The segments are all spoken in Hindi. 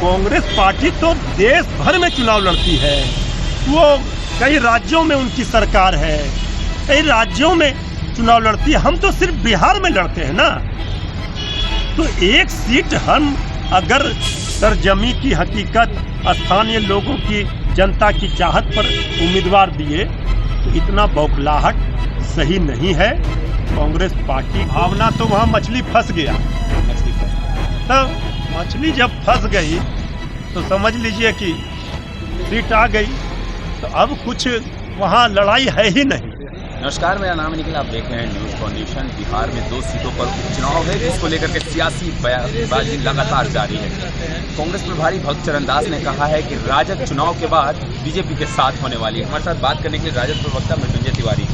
कांग्रेस पार्टी तो देश भर में चुनाव लड़ती है। वो कई राज्यों में उनकी सरकार है, कई राज्यों में चुनाव लड़ती है। हम तो सिर्फ बिहार में लड़ते हैं ना। तो एक सीट हम अगर सरजमी की हकीकत, स्थानीय लोगों की, जनता की चाहत पर उम्मीदवार दिए तो इतना बौखलाहट सही नहीं है। कांग्रेस पार्टी भावना तो वहाँ मछली फंस गया। तो मछली जब फंस गई तो समझ लीजिए कि सीट आ गई, तो अब कुछ वहाँ लड़ाई है ही नहीं। नमस्कार, मेरा नाम निखिल, आप देख रहे हैं न्यूज़ फाउंडेशन। बिहार में 2 सीटों पर उपचुनाव है, जिसको लेकर के सियासी बयानबाजी लगातार जारी है। कांग्रेस प्रभारी भक्त चरण दास ने कहा है कि राजद चुनाव के बाद बीजेपी के साथ होने वाली है। हमारे साथ बात करने के लिए राजद प्रवक्ता मृत्युंजय तिवारी।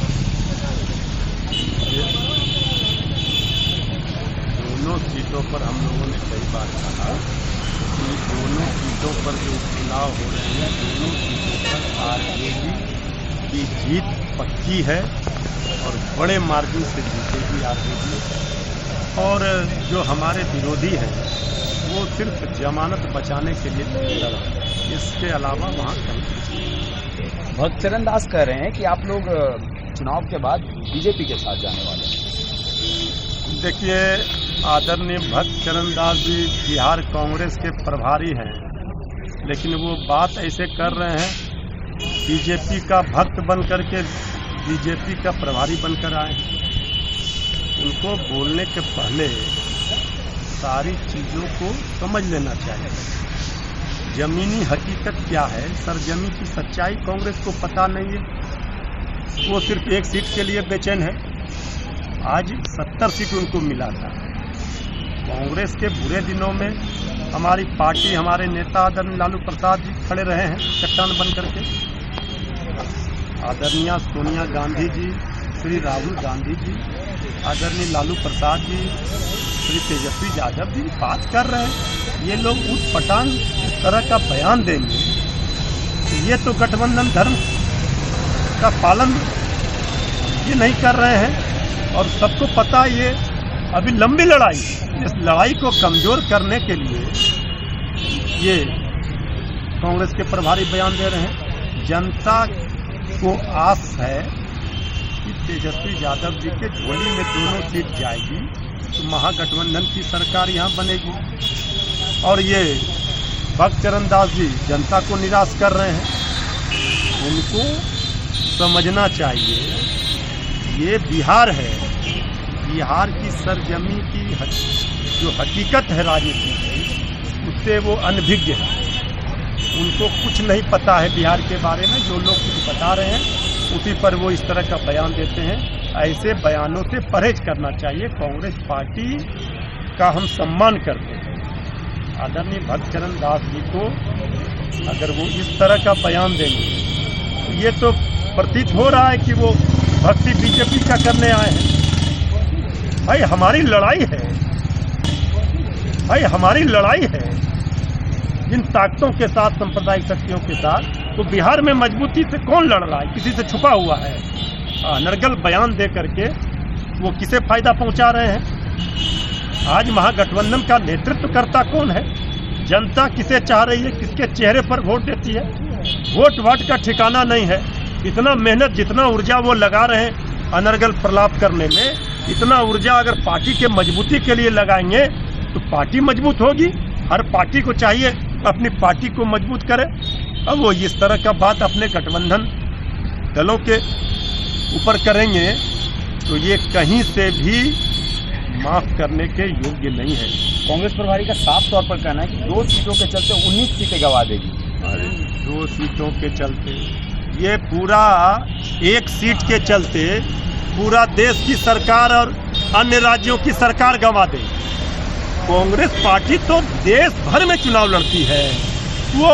दोनों सीटों पर हम लोगों ने कई बार कहा कि दोनों सीटों पर जो चुनाव हो रहे हैं, दोनों सीटों पर आरजेडी की जीत पक्की है और बड़े मार्जिन से जीतेगी आरजेडी। और जो हमारे विरोधी हैं वो सिर्फ जमानत बचाने के लिए लड़ रहे हैं, इसके अलावा वहाँ कहीं। भक्त चरण दास कह रहे हैं कि आप लोग चुनाव के बाद बीजेपी के साथ जाने वाले हैं। देखिए, आदरणीय भक्त चरण दास जी बिहार कांग्रेस के प्रभारी हैं, लेकिन वो बात ऐसे कर रहे हैं बीजेपी का भक्त बन करके बीजेपी का प्रभारी बनकर आए। उनको बोलने के पहले सारी चीज़ों को समझ लेना चाहिए। जमीनी हकीकत क्या है, सरजमी की सच्चाई कांग्रेस को पता नहीं है। वो सिर्फ एक सीट के लिए बेचैन है। आज 70 सीट उनको मिला था। कांग्रेस के बुरे दिनों में हमारी पार्टी, हमारे नेता आदरणीय लालू प्रसाद जी खड़े रहे हैं चट्टान बन करके। आदरणीय सोनिया गांधी जी, श्री राहुल गांधी जी, आदरणीय लालू प्रसाद जी, श्री तेजस्वी यादव जी बात कर रहे हैं। ये लोग उठ पटांग इस तरह का बयान देंगे, ये तो गठबंधन धर्म का पालन ये नहीं कर रहे हैं। और सबको पता ये अभी लंबी लड़ाई, इस लड़ाई को कमजोर करने के लिए ये कांग्रेस के प्रभारी बयान दे रहे हैं। जनता को आस है कि तेजस्वी यादव जी के झोली में दोनों सीट जाएगी तो महागठबंधन की सरकार यहाँ बनेगी। और ये भक्त चरण दास जी जनता को निराश कर रहे हैं। उनको समझना चाहिए ये बिहार है, बिहार की सरजमी की जो हकीकत है राजनीति की, उससे वो अनभिज्ञ है। उनको कुछ नहीं पता है बिहार के बारे में। जो लोग कुछ बता रहे हैं उसी पर वो इस तरह का बयान देते हैं। ऐसे बयानों से परहेज करना चाहिए। कांग्रेस पार्टी का हम सम्मान करते हैं। आदरणीय भक्त चरण दास जी को अगर वो इस तरह का बयान देंगे तो ये तो प्रतीत हो रहा है कि वो भक्ति बीजेपी का करने आए हैं। भाई हमारी लड़ाई है, भाई हमारी लड़ाई है जिन ताकतों के साथ, सांप्रदायिक शक्तियों के साथ। तो बिहार में मजबूती से कौन लड़ रहा है? किसी से छुपा हुआ है? अनर्गल बयान दे करके वो किसे फायदा पहुंचा रहे हैं? आज महागठबंधन का नेतृत्व करता कौन है? जनता किसे चाह रही है? किसके चेहरे पर वोट देती है? वोट वाट का ठिकाना नहीं है। इतना मेहनत, जितना ऊर्जा वो लगा रहे हैं अनर्गल प्रलाप करने में, इतना ऊर्जा अगर पार्टी के मजबूती के लिए लगाएंगे तो पार्टी मजबूत होगी। हर पार्टी को चाहिए अपनी पार्टी को मजबूत करे। अब वो इस तरह का बात अपने गठबंधन दलों के ऊपर करेंगे तो ये कहीं से भी माफ करने के योग्य नहीं है। कांग्रेस प्रभारी का साफ तौर पर कहना है कि 2 सीटों के चलते 19 सीटें गंवा देगी। अरे 2 सीटों के चलते, ये पूरा एक सीट के चलते पूरा देश की सरकार और अन्य राज्यों की सरकार गंवा दे। कांग्रेस पार्टी तो देश भर में चुनाव लड़ती है। वो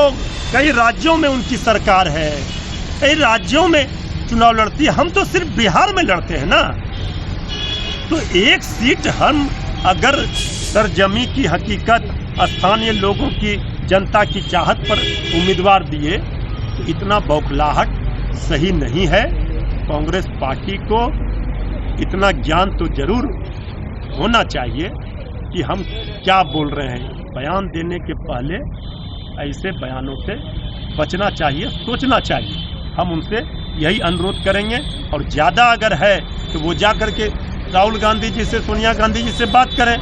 कई राज्यों में उनकी सरकार है, कई राज्यों में चुनाव लड़ती है। हम तो सिर्फ बिहार में लड़ते हैं ना। तो एक सीट हम अगर सरजमी की हकीकत, स्थानीय लोगों की, जनता की चाहत पर उम्मीदवार दिए तो इतना बौखलाहट सही नहीं है। कांग्रेस पार्टी को इतना ज्ञान तो जरूर होना चाहिए कि हम क्या बोल रहे हैं। बयान देने के पहले ऐसे बयानों से बचना चाहिए, सोचना चाहिए। हम उनसे यही अनुरोध करेंगे और ज़्यादा अगर है तो वो जा कर के राहुल गांधी जी से, सोनिया गांधी जी से बात करें।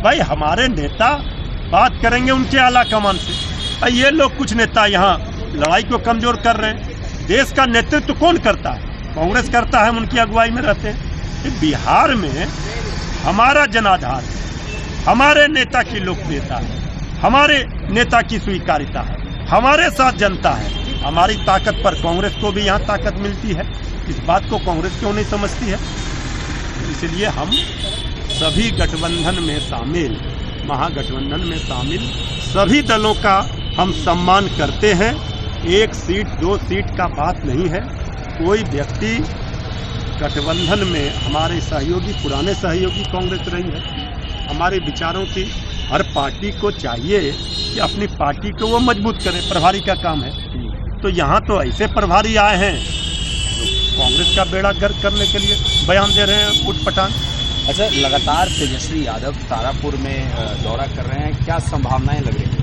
भाई हमारे नेता बात करेंगे उनके आला कमान से। भाई ये लोग कुछ नेता यहाँ लड़ाई को कमज़ोर कर रहे हैं। देश का नेतृत्व कौन करता है? कांग्रेस करता है, हम उनकी अगुवाई में रहते हैं। बिहार में हमारा जनाधार है, हमारे नेता की लोकप्रियता है, हमारे नेता की स्वीकार्यता है, हमारे साथ जनता है। हमारी ताकत पर कांग्रेस को भी यहाँ ताकत मिलती है। इस बात को कांग्रेस क्यों नहीं समझती है? इसलिए हम सभी गठबंधन में शामिल, महागठबंधन में शामिल सभी दलों का हम सम्मान करते हैं। 1 सीट 2 सीट का बात नहीं है। कोई व्यक्ति गठबंधन में, हमारे सहयोगी, पुराने सहयोगी कांग्रेस रही है। हमारे विचारों की हर पार्टी को चाहिए कि अपनी पार्टी को वो मजबूत करे, प्रभारी का काम है। तो यहाँ तो ऐसे प्रभारी आए हैं जो कांग्रेस का बेड़ा गर्क करने के लिए बयान दे रहे हैं उठपटांग। अच्छा, लगातार तेजस्वी यादव तारापुर में दौरा कर रहे हैं, क्या संभावनाएं लग रही हैं?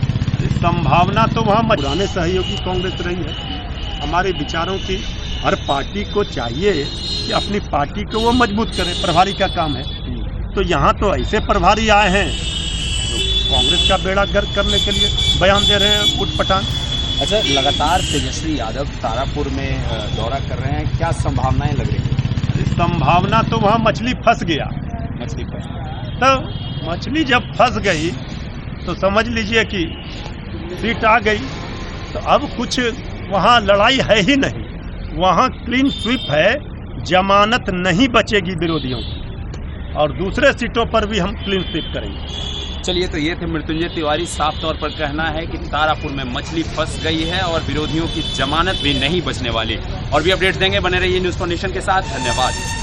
संभावना तो वहाँ पुराने सहयोगी कांग्रेस रही है। हमारे विचारों की हर पार्टी को चाहिए कि अपनी पार्टी को वो मजबूत करे, प्रभारी का काम है। तो यहाँ तो ऐसे प्रभारी आए हैं जो कांग्रेस का बेड़ा गर्क करने के लिए बयान दे रहे हैं उठपटांग। अच्छा, लगातार तेजस्वी यादव तारापुर में दौरा कर रहे हैं, क्या संभावनाएं लग रही हैं? संभावना तो वहाँ मछली फंस गया। मछली पर तो मछली जब फंस गई तो समझ लीजिए कि सीट आ गई। तो अब कुछ वहाँ लड़ाई है ही नहीं, वहाँ क्लीन स्वीप है, जमानत नहीं बचेगी विरोधियों की। और दूसरे सीटों पर भी हम क्लीन स्वीप करेंगे। चलिए, तो ये थे मृत्युंजय तिवारी। साफ तौर पर कहना है कि तारापुर में मछली फंस गई है और विरोधियों की जमानत भी नहीं बचने वाली। और भी अपडेट्स देंगे, बने रहिए न्यूज़ कॉन्डिशन के साथ। धन्यवाद।